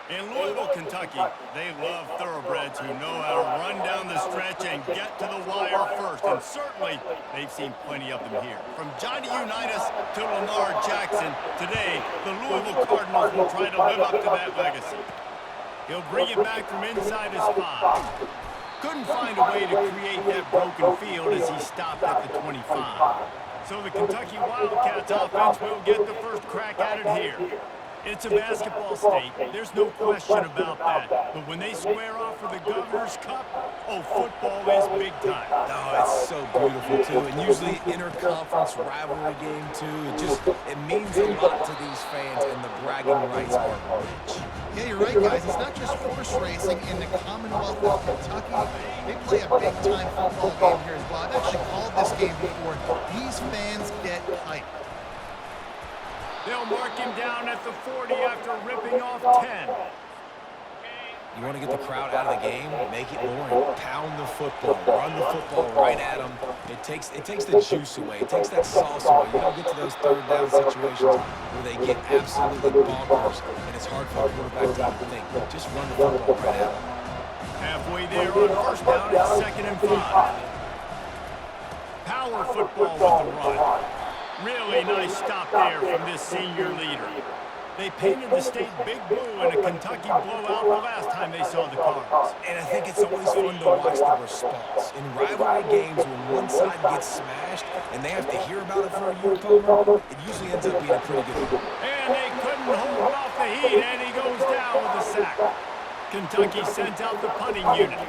In Louisville, Kentucky, they love thoroughbreds who know how to run down the stretch and get to the wire first. And certainly, they've seen plenty of them here. From Johnny Unitas to Lamar Jackson, today, the Louisville Cardinals will try to live up to that legacy. He'll bring it back from inside his 5. Couldn't find a way to create that broken field as he stopped at the 25. So the Kentucky Wildcats offense will get the first crack at it here. It's a basketball state. There's no question about that. But when they square off for the Governor's Cup, oh, football is big time. Oh, it's so beautiful, too. And usually interconference rivalry game, too. It means a lot to these fans, and the bragging rights are rich. Yeah, you're right, guys. It's not just horse racing in the Commonwealth of Kentucky. They play a big-time football game here as well. I've actually called this game before. These fans get hyped. They'll mark him down at the 40 after ripping off 10. You want to get the crowd out of the game? Make it boring. Pound the football. Run the football right at them. It takes the juice away. It takes that sauce away. You don't get to those third down situations where they get absolutely bonkers, and it's hard for a quarterback to even think. Just run the football right at them. Halfway there on first down, it's 2nd and 5. Power football with the run. Really nice stop there from this senior leader. They painted the state big blue in a Kentucky blowout the last time they saw the Cardinals. And I think it's always fun to watch the response. In rivalry games, when one side gets smashed and they have to hear about it for a year, it usually ends up being a pretty good one. And they couldn't hold off the heat, and he goes down with a sack. Kentucky sent out the punting unit.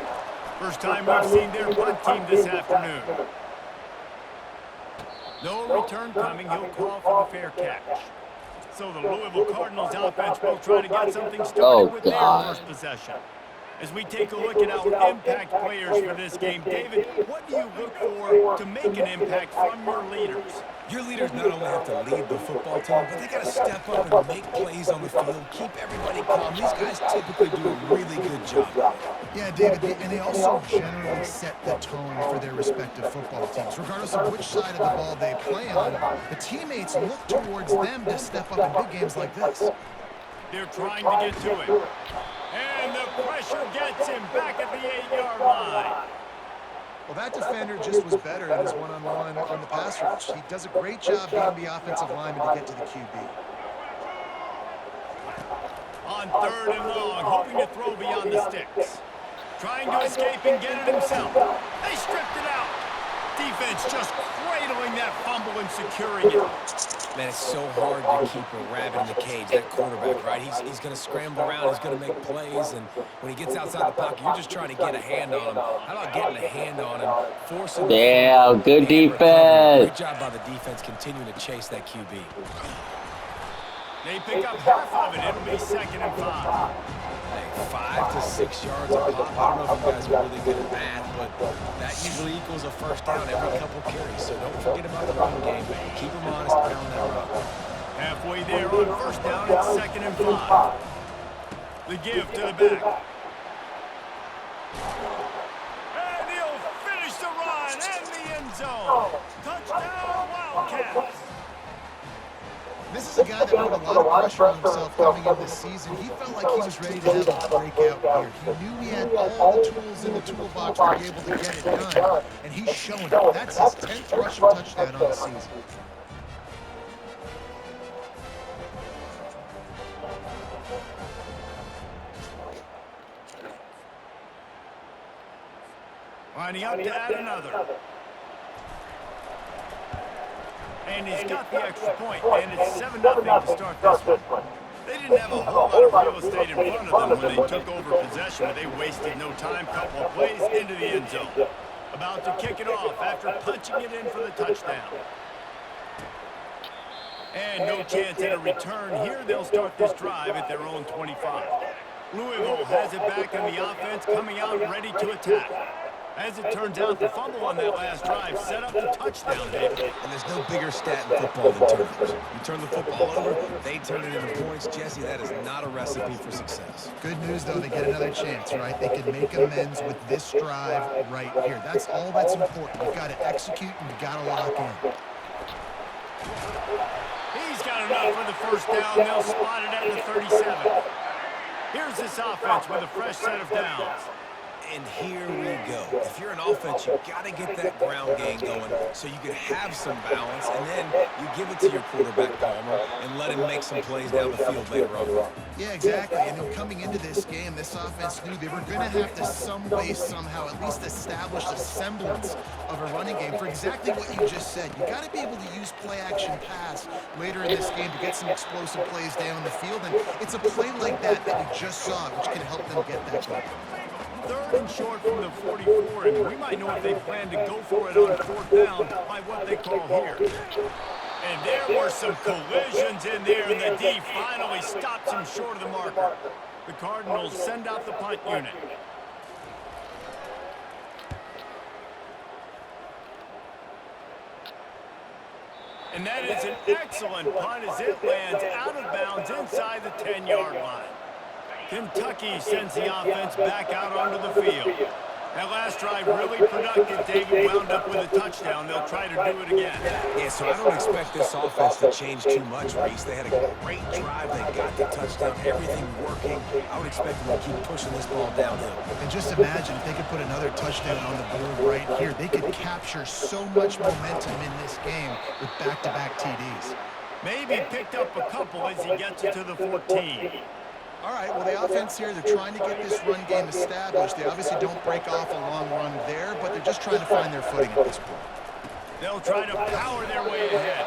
First time we've seen their punt team this afternoon. No return coming. He'll call for the fair catch. So the Louisville Cardinals offense will try to get something started with their first possession. As we take a look at our impact players for this game, David, what do you look for to make an impact from your leaders? Your leaders not only have to lead the football team, but they got to step up and make plays on the field, keep everybody calm. These guys typically do a really good job. Yeah, David, and they also generally set the tone for their respective football teams. Regardless of which side of the ball they play on, the teammates look towards them to step up in big games like this. They're trying to get to him. And the pressure gets him back at the 8-yard line. Well, that defender just was better in his one-on-one on the pass rush. He does a great job being the offensive lineman to get to the QB. On 3rd and long, hoping to throw beyond the sticks. Trying to escape and get it himself. They stripped it out. Defense just cradling that fumble and securing it. Man, it's so hard to keep a rabbit in the cage, that quarterback, right? He's going to scramble around, he's going to make plays, and when he gets outside the pocket, you're just trying to get a hand on him. How about getting a hand on him, forcing him? Yeah, good defense. Great job by the defense continuing to chase that QB. They pick up half of it. It'll be 2nd and 5. Hey, 5 to 6 yards a pop. I don't know if you guys are really good at math, but that usually equals a first down every couple carries. So don't forget about the run game. Keep them honest around that run. Halfway there on first down, it's 2nd and 5. The give to the back. And he'll finish the run in the end zone. Touchdown, Wildcats. This is a guy that put a lot of pressure on himself coming in this season. He felt like he was ready to have a breakout here. He knew he had all the tools in the toolbox to be able to get it done, and he's showing it. That's his 10th rushing touchdown on the season. Lining up to add another. And he's got the extra point, and it's 7-0 to start this one. They didn't have a whole lot of real estate in front of them when they took over possession, but they wasted no time. Couple of plays into the end zone. About to kick it off after punching it in for the touchdown. And no chance at a return here. They'll start this drive at their own 25. Louisville has it back in the offense, coming out ready to attack. As it turns out, the fumble on that last drive set up the touchdown, David. And there's no bigger stat in football than turnovers. You turn the football over, they turn it into points. Jesse, that is not a recipe for success. Good news, though, they get another chance, right? They can make amends with this drive right here. That's all that's important. You've got to execute and you've got to lock in. He's got enough for the first down. They'll spot it at the 37. Here's this offense with a fresh set of downs. And here we go. If you're an offense, you got to get that ground game going so you can have some balance, and then you give it to your quarterback, Palmer, and let him make some plays down the field later on. Yeah, exactly. And then coming into this game, this offense knew they were going to have to some way, somehow, at least establish a semblance of a running game for exactly what you just said. You got to be able to use play-action pass later in this game to get some explosive plays down the field, and it's a play like that that we just saw, which can help them get that goal. 3rd and short from the 44, and we might know if they plan to go for it on 4th down by what they call here. And there were some collisions in there, and the D finally stops him short of the marker. The Cardinals send out the punt unit. And that is an excellent punt as it lands out of bounds inside the 10-yard line. Kentucky sends the offense back out onto the field. That last drive really productive. David wound up with a touchdown. They'll try to do it again. Yeah, so I don't expect this offense to change too much, Reese. They had a great drive. They got the touchdown. Everything working. I would expect them to keep pushing this ball downhill. And just imagine if they could put another touchdown on the board right here. They could capture so much momentum in this game with back-to-back TDs. Maybe picked up a couple as he gets it to the 14. All right, well, the offense here, they're trying to get this run game established. They obviously don't break off a long run there, but they're just trying to find their footing at this point. They'll try to power their way ahead.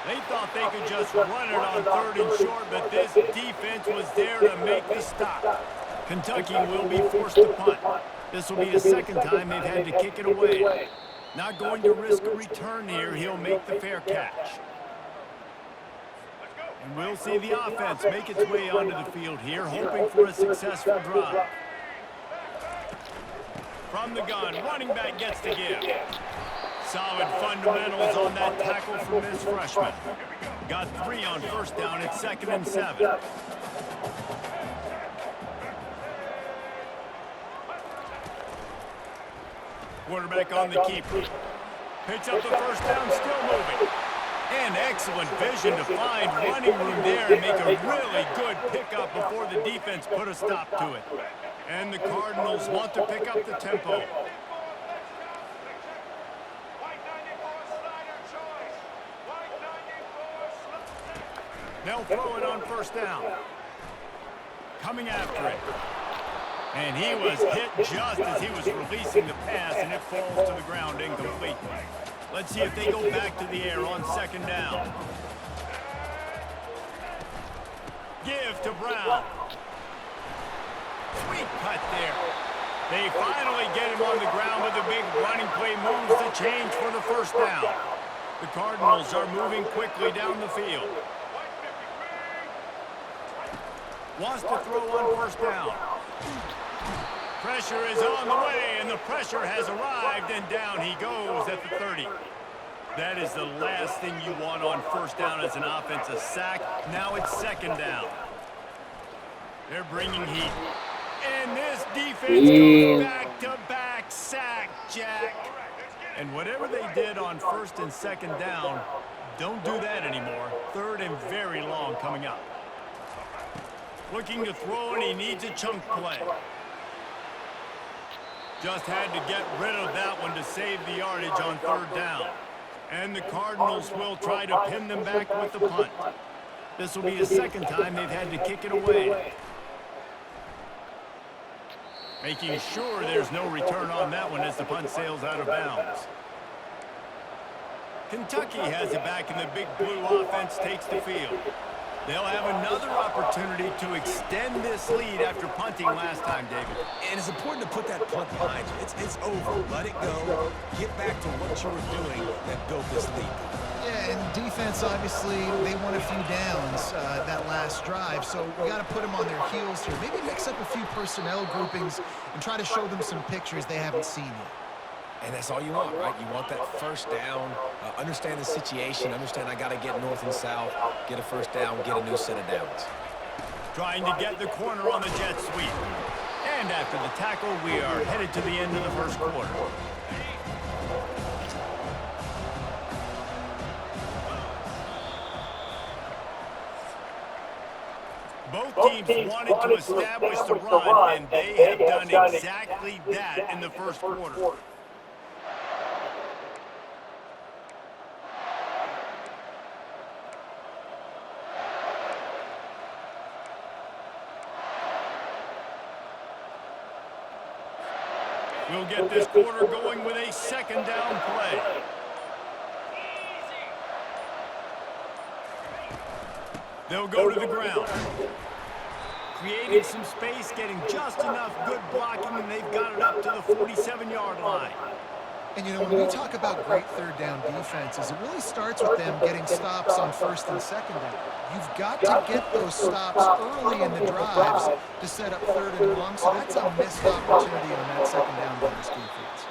They thought they could just run it on 3rd and short, but this defense was there to make the stop. Kentucky will be forced to punt. This will be the 2nd time they've had to kick it away. Not going to risk a return here. He'll make the fair catch. And we'll see the offense make its way onto the field here, hoping for a successful drive. From the gun, running back gets the give. Solid fundamentals on that tackle from this freshman. Got 3 on 1st down. It's 2nd and 7. Quarterback on the keeper. Picks up the 1st down, still moving. And excellent vision to find running room there and make a really good pickup before the defense put a stop to it. And the Cardinals want to pick up the tempo. They'll throw it on 1st down. Coming after it. And he was hit just as he was releasing the pass, and it falls to the ground incomplete. Let's see if they go back to the air on 2nd down. Give to Brown. Sweet cut there. They finally get him on the ground with a big running play, moves the change for the 1st down. The Cardinals are moving quickly down the field. Wants to throw on 1st down. Pressure is on the way, and the pressure has arrived, and down he goes at the 30. That is the last thing you want on 1st down as an offense, a sack. Now it's 2nd down. They're bringing heat. And this defense goes back-to-back sack, Jack. And whatever they did on 1st and 2nd down, don't do that anymore. 3rd and very long coming up. Looking to throw, and he needs a chunk play. Just had to get rid of that one to save the yardage on 3rd down. And the Cardinals will try to pin them back with the punt. This will be the 2nd time they've had to kick it away. Making sure there's no return on that one as the punt sails out of bounds. Kentucky has it back, and the big blue offense takes the field. They'll have another opportunity to extend this lead after punting last time, David. And it's important to put that punt behind you. It's over. Let it go. Get back to what you were doing that built this lead. Yeah, and defense, obviously, they won a few downs that last drive, so we got to put them on their heels here. Maybe mix up a few personnel groupings and try to show them some pictures they haven't seen yet. And that's all you want, right? You want that 1st down, understand the situation, understand I got to get north and south, get a 1st down, get a new set of downs. Trying to get the corner on the jet sweep. And after the tackle, we are headed to the end of the 1st quarter. Both teams wanted to establish the run, and they have done exactly that in the first quarter. We'll get this quarter going with a second down play. They'll go to the ground. Creating some space, getting just enough good blocking, and they've got it up to the 47-yard line. And, you know, when we talk about great third down defenses, it really starts with them getting stops on first and second down. You've got to get those stops early in the drives to set up third and long, so that's a missed opportunity on that second down by this defense.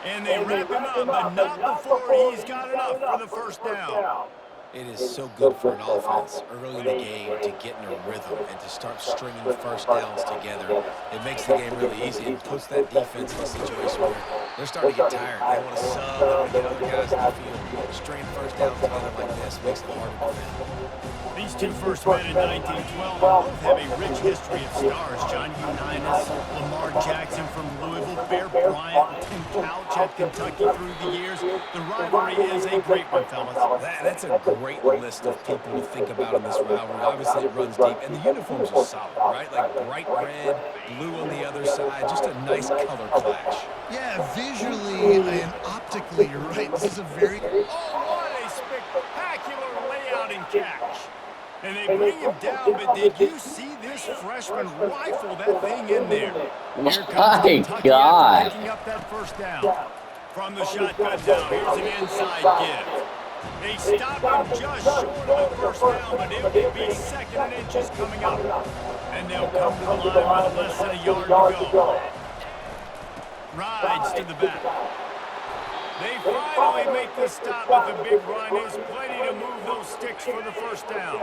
And they wrap him up, but not before he's got enough for the first down. It is so good for an offense early in the game to get in a rhythm and to start stringing first downs together. It makes the game really easy and puts that defense in a situation where they're starting to get tired. They want to sub, they want to get other guys in the field. Stringing first downs together like this makes it harder to defend. These two first men in 1912 both have a rich history of stars. John Unitas, Lamar Jackson from Louisville, Bear Bryant, Tim Couch at Kentucky through the years. The rivalry is a great one, fellas. That's a great list of people to think about in this rivalry. Obviously, it runs deep, and the uniforms are solid, right? Like bright red, blue on the other side, just a nice color clash. Yeah, visually and optically, you're right. This is a very... Oh, what a spectacular layout and catch. And they bring him down, but did you see this freshman rifle that thing in there? Here comes Kentucky after picking up that first down. From the shotgun down, here's an inside give. They stop him just short of the first down, but it will be second and inches coming up. And they'll come to the line with less than a yard to go. Rides to the back. They finally make the stop with a big run. There's plenty to move those sticks for the first down.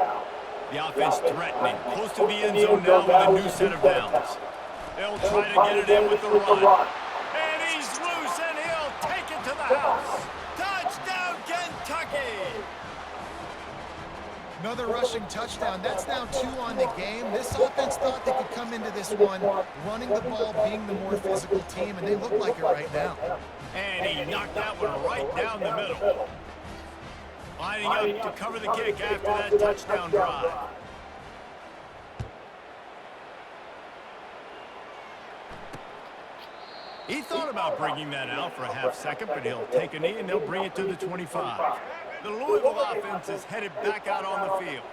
The offense threatening, close to the end zone now with a new set of downs. They'll try to get it in with the run. And he's loose, and he'll take it to the house. Touchdown, Kentucky! Another rushing touchdown. That's now 2 on the game. This offense thought they could come into this one running the ball, being the more physical team, and they look like it right now. And he knocked that one right down the middle. Lining up to cover the kick after that touchdown drive. He thought about bringing that out for a half second, but he'll take a knee and they'll bring it to the 25. The Louisville offense is headed back out on the field.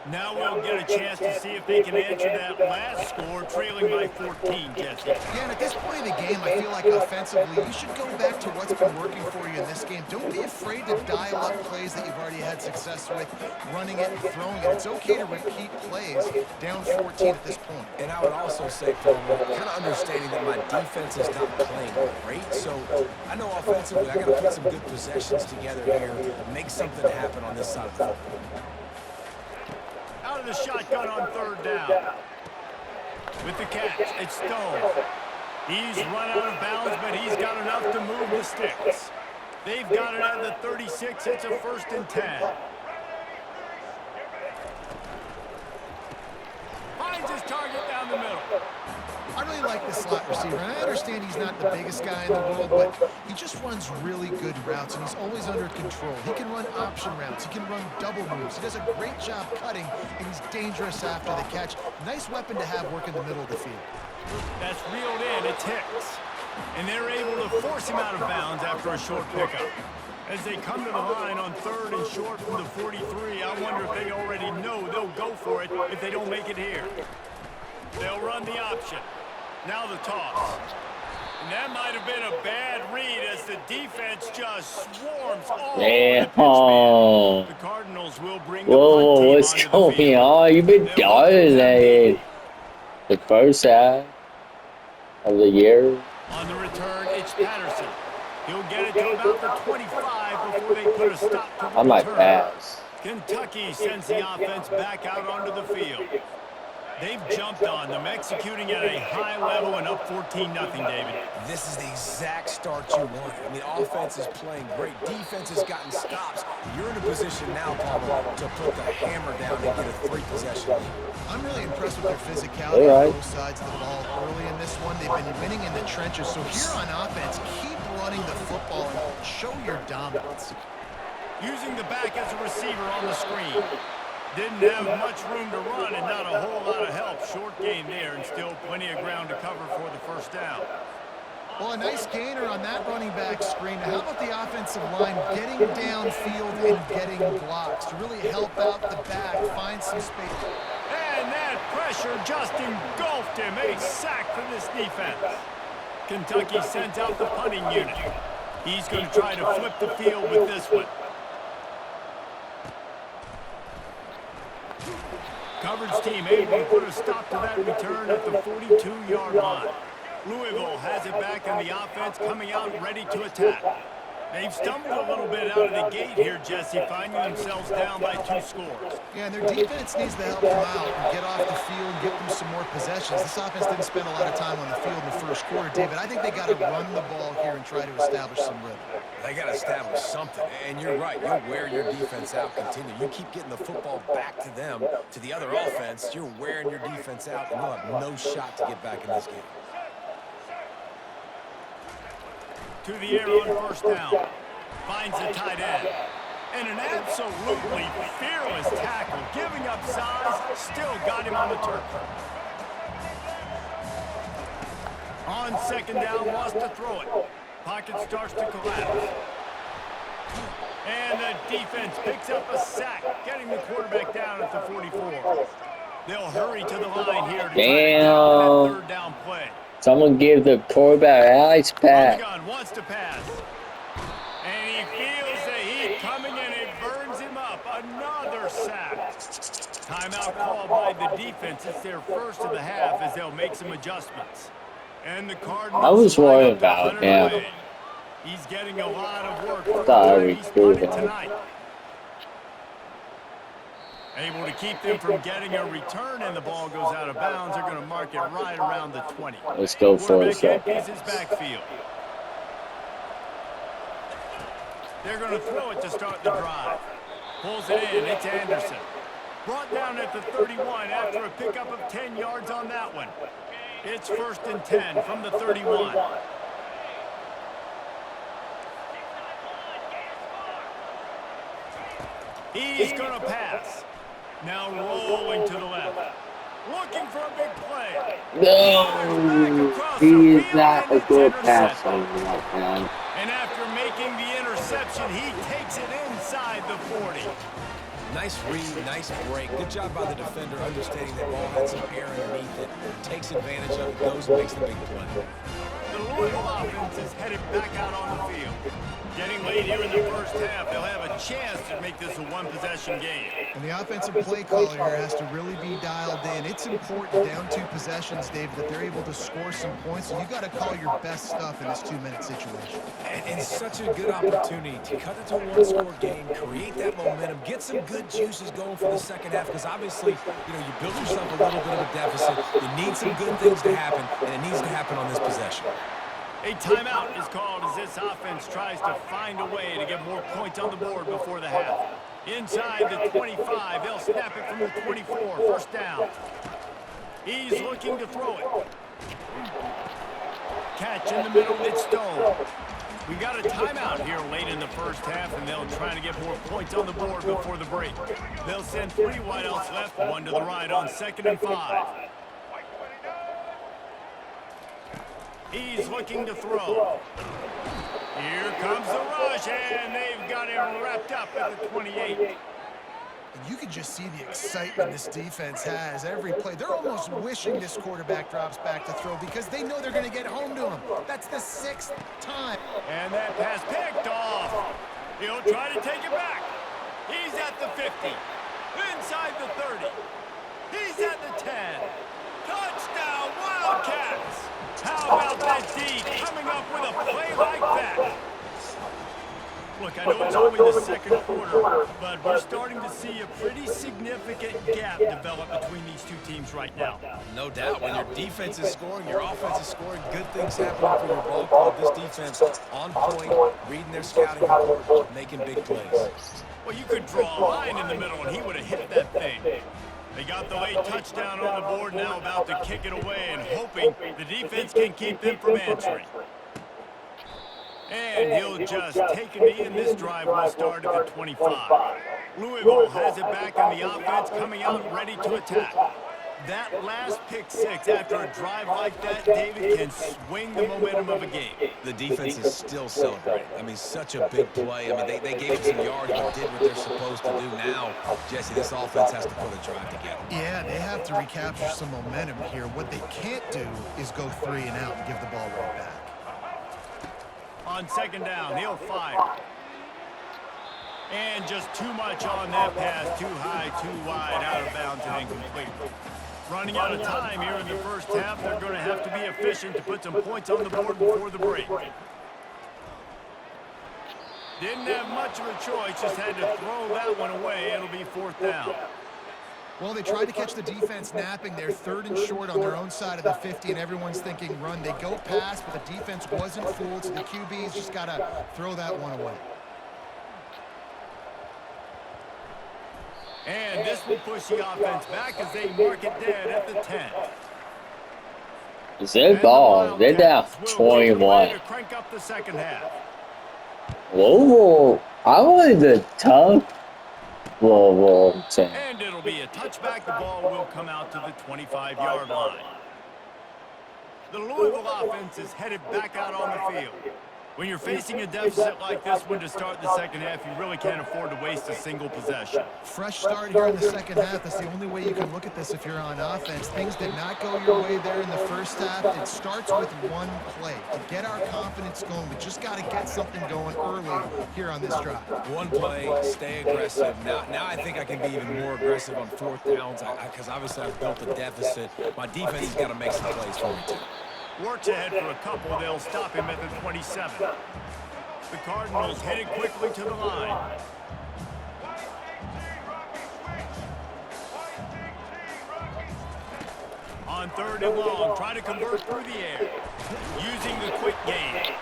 Now we'll get a chance to see if they can answer that last score, trailing by 14, Jesse. Yeah, and at this point in the game, I feel like offensively, you should go back to what's been working for you in this game. Don't be afraid to dial up plays that you've already had success with, running it and throwing it. It's okay to repeat plays down 14 at this point. And I would also say, Paul, kind of understanding that my defense is not playing great, so I know offensively I got to put some good possessions together here, make something happen on this side of the football. Out of the shotgun on third down. With the catch, it's Stone. He's run out of bounds, but he's got enough to move the sticks. They've got it at the 36. It's a 1st and 10. Finds his target down the middle. I really like this slot receiver, and I understand he's not the biggest guy in the world, but he just runs really good routes, and he's always under control. He can run option routes. He can run double moves. He does a great job cutting, and he's dangerous after the catch. Nice weapon to have work in the middle of the field. That's reeled in. It's Hicks. And they're able to force him out of bounds after a short pickup. As they come to the line on 3rd and short from the 43, I wonder if they already know they'll go for it if they don't make it here. They'll run the option. Now the toss. And that might have been a bad read as the defense just swarms all over the pitchman. The Cardinals will bring the punt team what's onto the going field. on? You've been doing the first half of the year. On the return, it's Patterson. He'll get it to about the 25 before they put a stop to the I might return. pass. Kentucky sends the offense back out onto the field. They've jumped on them, executing at a high level and up 14-0, David. This is the exact start you want. I mean, offense is playing great. Defense has gotten stops. You're in a position now, Palmer, to put the hammer down and get a 3-possession lead. I'm really impressed with their physicality on both sides of the ball early in this one. They've been winning in the trenches. So here on offense, keep running the football and show your dominance. Using the back as a receiver on the screen. Didn't have much room to run and not a whole lot of help. Short gain there and still plenty of ground to cover for the first down. Well, a nice gainer on that running back screen. Now, how about the offensive line getting downfield and getting blocks to really help out the back, find some space. And that pressure just engulfed him. A sack for this defense. Kentucky sends out the punting unit. He's going to try to flip the field with this one. Coverage team able to put a stop to that return at the 42-yard line. Louisville has it back on the offense, coming out ready to attack. They've stumbled a little bit out of the gate here, Jesse, finding themselves down by 2 scores. Yeah, and their defense needs to help them out and get off the field and get them some more possessions. This offense didn't spend a lot of time on the field in the first quarter, David. I think they got to run the ball here and try to establish some rhythm. They got to establish something, and you're right. You'll wear your defense out, continue. You keep getting the football back to them, to the other offense, you're wearing your defense out, and you'll have no shot to get back in this game. To the air on first down. Finds the tight end. And an absolutely fearless tackle. Giving up size, still got him on the turf. On second down, wants to throw it. Pocket starts to collapse. And the defense picks up a sack, getting the quarterback down at the 44. They'll hurry to the line here to try to get that third down play. Someone give the quarterback an ice pack. Gun wants to pass. And he feels the heat coming and it burns him up. Another sack. Timeout called by the defense. It's their first of the half as they'll make some adjustments. And the Cardinals. I was worried about him. He's getting a lot of work for Sorry, he's punted tonight. Able to keep them from getting a return, and the ball goes out of bounds. They're going to mark it right around the 20. Let's go for it. Empties his backfield. They're going to throw it to start the drive. Pulls it in. It's Anderson. Brought down at the 31 after a pickup of 10 yards on that one. It's 1st and 10 from the 31. He's going to pass. Now rolling to the left. Looking for a big play. No, he is not a good passer right now. And after making the interception, he takes it inside the 40. Nice read, nice break. Good job by the defender, understanding that ball had some air underneath it. Takes advantage of it, goes and makes the big play. The Louisville offense is headed back out on the field. Getting late here in the first half, they'll have a chance to make this a one-possession game. And the offensive play caller here has to really be dialed in. It's important down 2 possessions, David, that they're able to score some points. And you got to call your best stuff in this 2-minute situation. And it's such a good opportunity to cut it to a one-score game, create that momentum, get some good juices going for the second half. Because obviously, you build yourself a little bit of a deficit. You need some good things to happen, and it needs to happen on this possession. A timeout is called as this offense tries to find a way to get more points on the board before the half. Inside the 25, they'll snap it from the 24, first down. He's looking to throw it. Catch in the middle, it's Stone. We got a timeout here late in the first half, and they'll try to get more points on the board before the break. They'll send 3 wideouts left, 1 to the right on 2nd and 5. He's looking to throw. Here comes the rush, and they've got him wrapped up at the 28. And you can just see the excitement this defense has every play. They're almost wishing this quarterback drops back to throw because they know they're going to get home to him. That's the 6th time. And that pass picked off. He'll try to take it back. He's at the 50. Inside the 30. He's at the 10. Touchdown, Wildcats! How about that D coming up with a play like that? Look, I know it's only the second quarter, but we're starting to see a pretty significant gap develop between these two teams right now. No doubt. When your defense is scoring, your offense is scoring, good things happen for your ball club. This defense on point, reading their scouting report, making big plays. Well, you could draw a line in the middle, and he would have hit that thing. They got the late touchdown on the board, now about to kick it away and hoping the defense can keep them from answering. And he'll just take a knee, and this drive will start at the 25. Louisville has it back on the offense, coming out ready to attack. That last pick six after a drive like that, David, can swing the momentum of a game. The defense is still celebrating. I mean, such a big play. I mean, they gave it some yards but did what they're supposed to do. Now, Jesse, this offense has to put a drive together. Yeah, they have to recapture some momentum here. What they can't do is go 3 and out and give the ball right back. On second down, he'll fire. And just too much on that pass, too high, too wide, out of bounds and incomplete. Running out of time here in the first half, they're going to have to be efficient to put some points on the board before the break. Didn't have much of a choice, just had to throw that one away. It'll be fourth down. Well, they tried to catch the defense napping. They're 3rd and short on their own side of the 50, and everyone's thinking run. They go pass, but the defense wasn't fooled, so the QB's just got to throw that one away. And this will push the offense back as they mark it dead at the 10. Is their ball? They're down 21. To crank up the second half. Whoa, I wanted the tongue. Whoa. And it'll be a touchback. The ball will come out to the 25-yard line. The Louisville offense is headed back out on the field. When you're facing a deficit like this one to start the second half, you really can't afford to waste a single possession. Fresh start here in the second half. That's the only way you can look at this if you're on offense. Things did not go your way there in the first half. It starts with one play. To get our confidence going, we just got to get something going early here on this drive. One play, stay aggressive. Now I think I can be even more aggressive on 4th downs because obviously I've built a deficit. My defense has got to make some plays for me too. Works ahead for a couple. They'll stop him at the 27. The Cardinals headed quickly to the line. On 3rd and long, try to convert through the air. Using the quick game.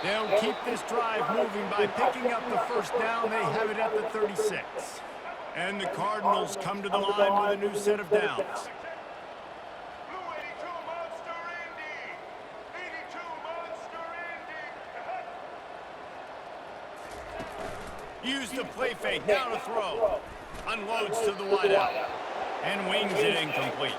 They'll keep this drive moving by picking up the first down. They have it at the 36. And the Cardinals come to the line with a new set of downs. Use the play fake, now to throw. Unloads to the wideout. And wings it incomplete.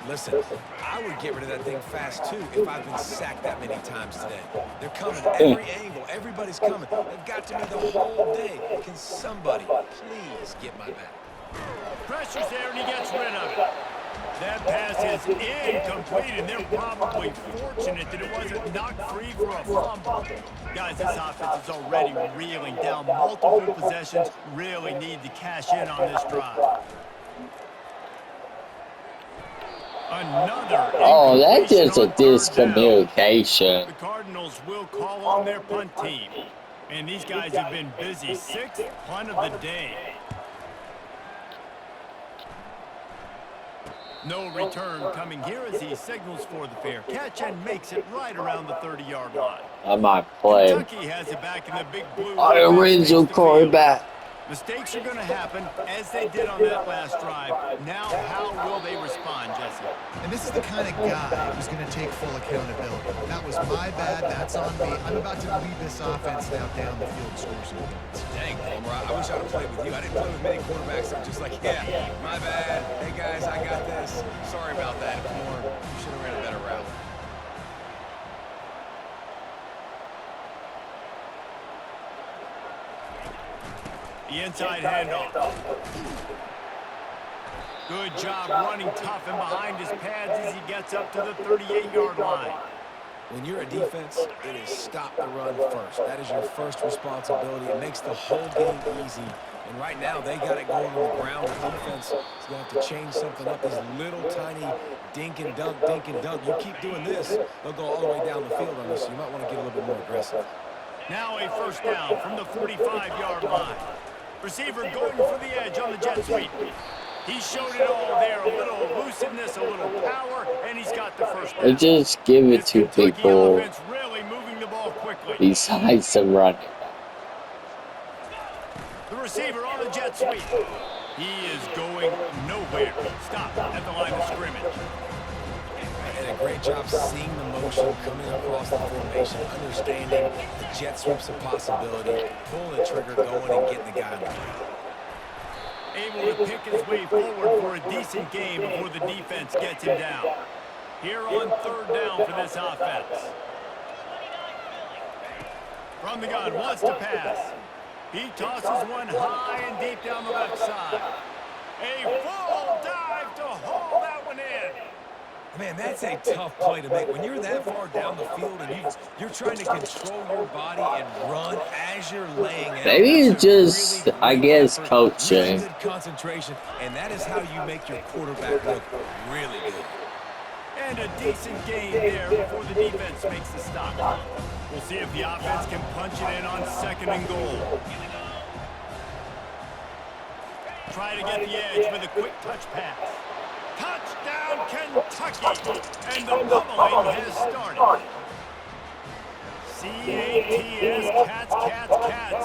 Listen, I would get rid of that thing fast, too, if I've been sacked that many times today. They're coming every angle. Everybody's coming. They've got to me the whole day. Can somebody please get my back? Pressure's there, and he gets rid of it. That pass is incomplete, and they're probably fortunate that it wasn't knocked free for a fumble. Guys, this offense is already reeling down multiple possessions. Really need to cash in on this drive. Another. Oh, that's just a discommunication. The Cardinals will call on their punt team. And these guys have been busy. 6th punt of the day. No return coming here as he signals for the fair catch and makes it right around the 30-yard line. I might play. Kentucky has it back in the big blue. Our original quarterback. Mistakes are going to happen, as they did on that last drive. Now, how will they respond, Jesse? And this is the kind of guy who's going to take full accountability. That was my bad. That's on me. I'm about to lead this offense now down the field and score some points. Dang, Palmer, I wish I'd have played with you. I didn't play with many quarterbacks that were just like, yeah, my bad. Hey, guys, I got this. Sorry about that. Palmer, you should have ran a better route. The inside handoff. Good job running tough and behind his pads as he gets up to the 38-yard line. When you're a defense, it is stop the run first. That is your first responsibility. It makes the whole game easy. And right now, they got it going on the ground. The defense is going to have to change something up. This little tiny dink and dunk, dink and dunk. You keep doing this, they'll go all the way down the field on this. So you might want to get a little bit more aggressive. Now a first down from the 45-yard line. Receiver going for the edge on the jet sweep. He showed it all there. A little elusiveness, a little power, and he's got the first They down. just give it This to Kentucky people offense really moving the ball quickly. besides the running. The receiver on the jet sweep. He is going nowhere. Stop at the line of scrimmage. And a great job seeing the motion coming across the formation, understanding the jet sweep's a possibility, pulling the trigger, going and getting the guy on the ground. Able to pick his way forward for a decent game before the defense gets him down. Here on third down for this offense. From the gun, wants to pass. He tosses one high and deep down the left side. A full dive to haul that one in. Man, that's a tough play to make. When you're that far down the field and you're trying to control your body and run as you're laying out. Maybe it's just, really I guess, effort, coaching. really good concentration, and that is how you make your quarterback look really good. And a decent gain there before the defense makes the stop. We'll see if the offense can punch it in on second and goal. Try to get the edge with a quick touch pass. Touchdown, Kentucky! And the pummeling has started. C-A-T-S, Cats,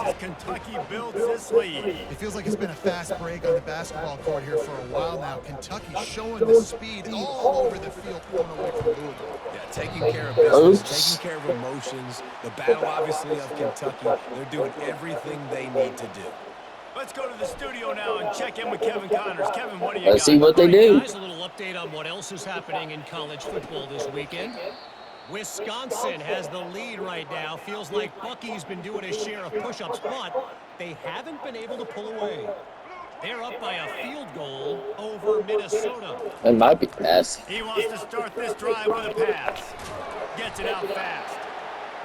as Kentucky builds this lead. It feels like it's been a fast break on the basketball court here for a while now. Kentucky showing the speed all over the field, pulling away from Louisville. Yeah, taking care of business, taking care of emotions. The battle, obviously, of Kentucky. They're doing everything they need to do. Let's go to the studio now and check in with Kevin Connors. Kevin, what do you got? Let's see what they do. Guys, a little update on what else is happening in college football this weekend. Wisconsin has the lead right now. Feels like Bucky's been doing his share of push-ups, but they haven't been able to pull away. They're up by a field goal over Minnesota. It might be passing. He wants to start this drive with a pass. Gets it out fast.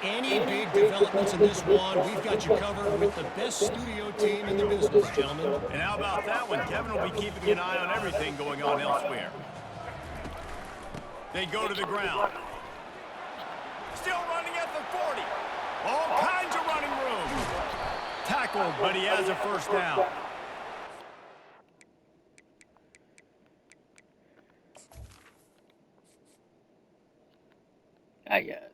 Any big developments in this one, we've got you covered with the best studio team in the business, gentlemen. And how about that one? Kevin will be keeping an eye on everything going on elsewhere. They go to the ground. Still running at the 40. All kinds of running room. Tackled, but he has a first down. I got it.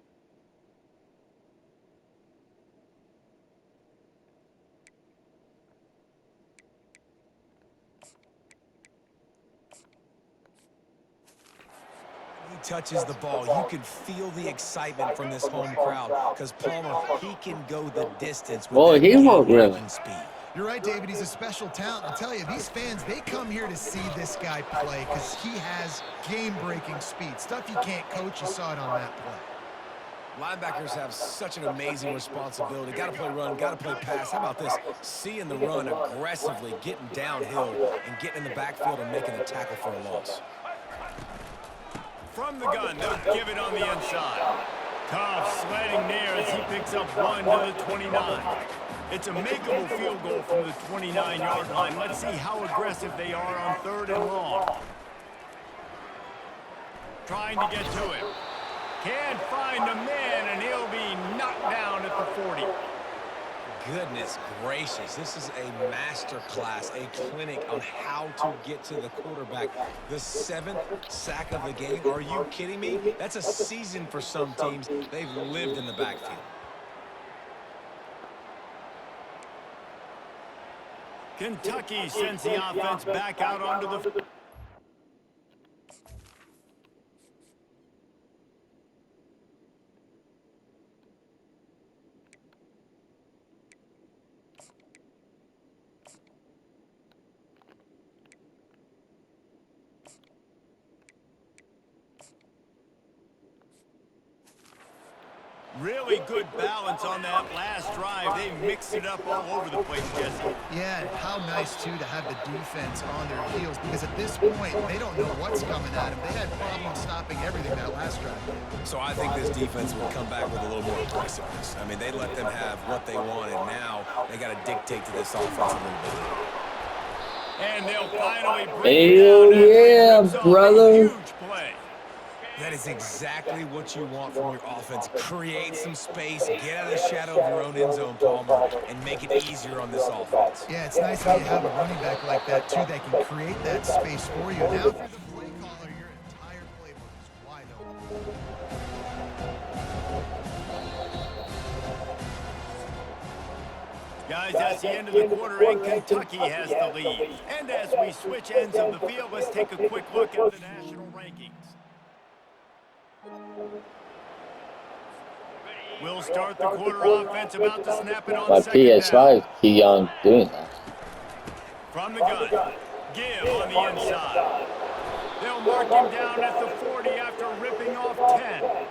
Touches the ball, you can feel the excitement from this home crowd because Palmer, he can go the distance with Well, he won't really. game-breaking speed. You're right, David. He's a special talent. I'll tell you, these fans, they come here to see this guy play because he has game-breaking speed. Stuff you can't coach. You saw it on that play. Linebackers have such an amazing responsibility. Got to play run, got to play pass. How about this? Seeing the run aggressively, getting downhill, and getting in the backfield and making a tackle for a loss. From the gun, they'll give it on the inside. Tough sledding near as he picks up one to the 29. It's a makeable field goal from the 29-yard line. Let's see how aggressive they are on third and long. Trying to get to him. Can't find a man, and he'll be knocked down at the 40. Goodness gracious, this is a master class, a clinic on how to get to the quarterback. The 7th sack of the game, are you kidding me? That's a season for some teams. They've lived in the backfield. Kentucky sends the offense back out onto the... Really good balance on that last drive. They mixed it up all over the place, Jesse. Yeah, and how nice, too, to have the defense on their heels because at this point, they don't know what's coming at them. They had problems stopping everything that last drive. So I think this defense will come back with a little more aggressiveness. I mean, they let them have what they wanted. Now they got to dictate to this offense a little bit. And they'll finally bring it down. Yeah, brother. Huge play. That is exactly what you want from your offense. Create some space, get out of the shadow of your own end zone, Palmer, and make it easier on this offense. Yeah, it's nice when you have a running back like that, too, that can create that space for you. Now, if you're the play caller, your entire playbook is wide open. Guys, that's the end of the quarter, and Kentucky has the lead. And as we switch ends of the field, let's take a quick look at the national rankings. We'll start the quarter offense, about to snap it on My second down. PS5 keep on doing that. From the gun, give on the inside. They'll mark him down at the 40 after ripping off 10.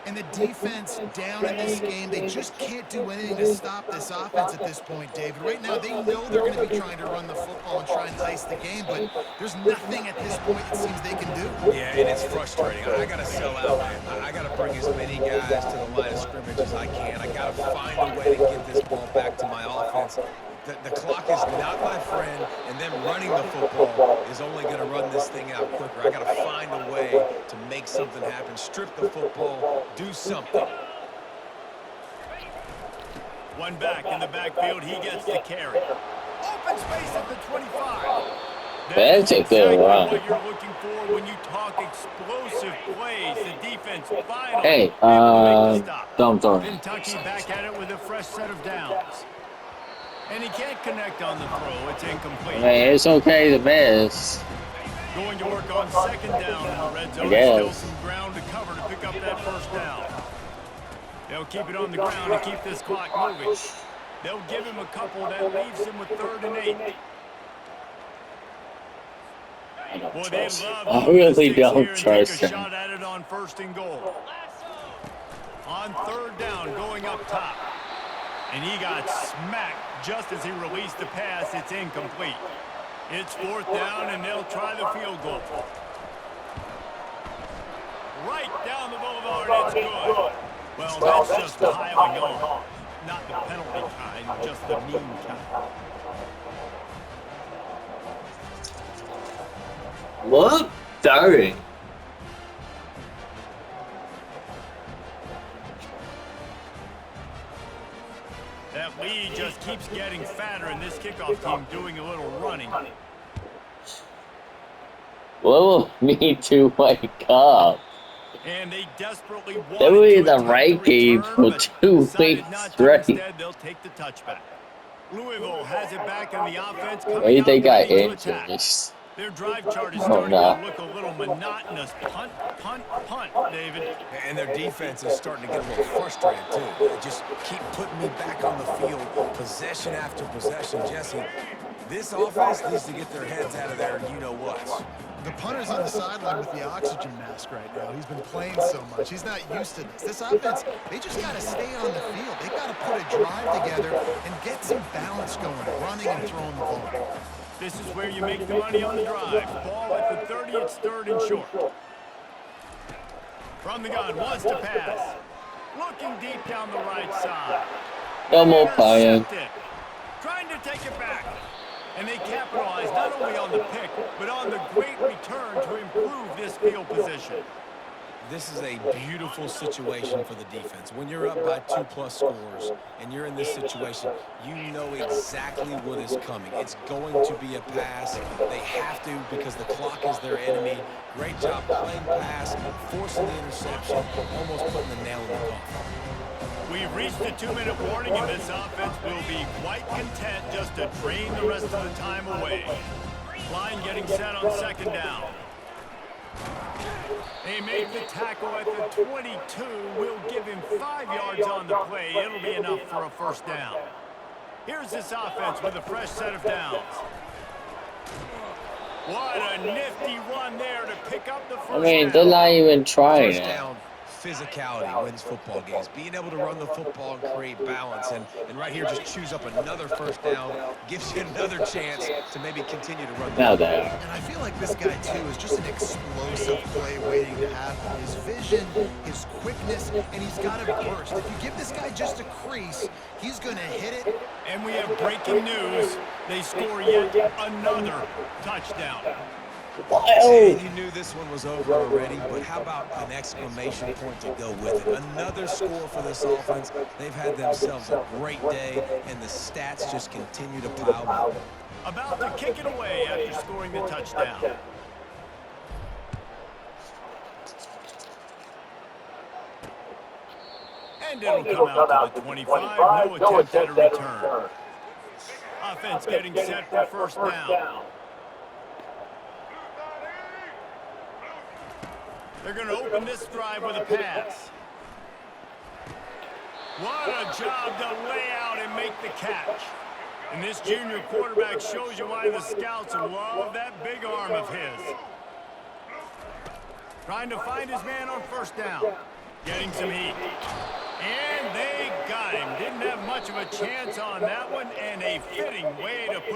And the defense down in this game, they just can't do anything to stop this offense at this point, David. Right now, they know they're going to be trying to run the football and try and ice the game, but there's nothing at this point it seems they can do. Yeah, and it's frustrating. I got to sell out, man. I got to bring as many guys to the line of scrimmage as I can. I got to find a way to get this ball back to my offense. The clock is not my friend, and them running the football is only going to run this thing out quicker. I got to find a way to make something happen. Strip the football, do something. One back in the backfield, he gets the carry. Open space at the 25. That's a good run. What you're looking for when you talk explosive plays. The defense finally Hey, able to make the stop. don't throw. Kentucky back at it with a fresh set of downs. And he can't connect on the throw. It's incomplete. Man, it's okay to miss. Going to work on second down in the red zone. Still some ground to cover to pick up that first down. They'll keep it on the ground to keep this clock moving. They'll give him a couple that leaves him with 3rd and 8. I really don't trust him. Shot at it on 1st and goal. On 3rd down, going up top. And he got smacked just as he released the pass. It's incomplete. It's 4th down, and they'll try the field goal. Right down the boulevard, it's good. Well, that's just piling on. Not the penalty kind, just the mean kind. What? Sorry. That lead just keeps getting fatter, and this kickoff team doing a little running. Well, me to wake up. And they desperately want They were in to the attempt right the game return, for but 2 decided weeks not to. straight. Instead, they'll take the touchback. Louisville has it back in the offense. Maybe they got injured. Their drive chart is Oh, starting no. to look a little monotonous. Punt, punt, punt, David. And their defense is starting to get a little frustrated, too. They just keep putting me back on the field, possession after possession. Jesse, this offense needs to get their heads out of there, you-know-what. The punter's on the sideline with the oxygen mask right now. He's been playing so much. He's not used to this. This offense, they just got to stay on the field. They got to put a drive together and get some balance going, running and throwing the ball. This is where you make the money on the drive. Ball at the 30, it's 3rd and short. From the gun, wants to pass. Looking deep down the right side. No more playing. Intercepted. Trying to take it back. And they capitalize not only on the pick, but on the great return to improve this field position. This is a beautiful situation for the defense. When you're up by 2+ scores and you're in this situation, you know exactly what is coming. It's going to be a pass. They have to because the clock is their enemy. Great job playing pass, forcing the interception, almost putting the nail in the coffin. We've reached the 2-minute warning, and this offense will be quite content just to drain the rest of the time away. Line getting set on second down. They make the tackle at the 22. We'll give him 5 yards on the play. It'll be enough for a first down. Here's this offense with a fresh set of downs. What a nifty run there to pick up the first down. I mean, they're not even trying First it. down, physicality wins football games. Being able to run the football and create balance. And right here, just choose up another first down. Gives you another chance to maybe continue to run the Now football. there. And I feel like this guy, too, is just an explosive play waiting to happen. His vision, his quickness, and he's got a burst. If you give this guy just a crease, he's going to hit it. And we have breaking news. They score yet another touchdown. And Wow. you knew this one was over already, but how about an exclamation point to go with it? Another score for this offense. They've had themselves a great day, and the stats just continue to pile up. About to kick it away after scoring the touchdown. And it'll come out to the 25. No attempt at a return. Offense getting set for first down. They're going to open this drive with a pass. What a job to lay out and make the catch. And this junior quarterback shows you why the scouts love that big arm of his. Trying to find his man on first down. Getting some heat. And they got him. Didn't have much of a chance on that one, and a fitting way to put it.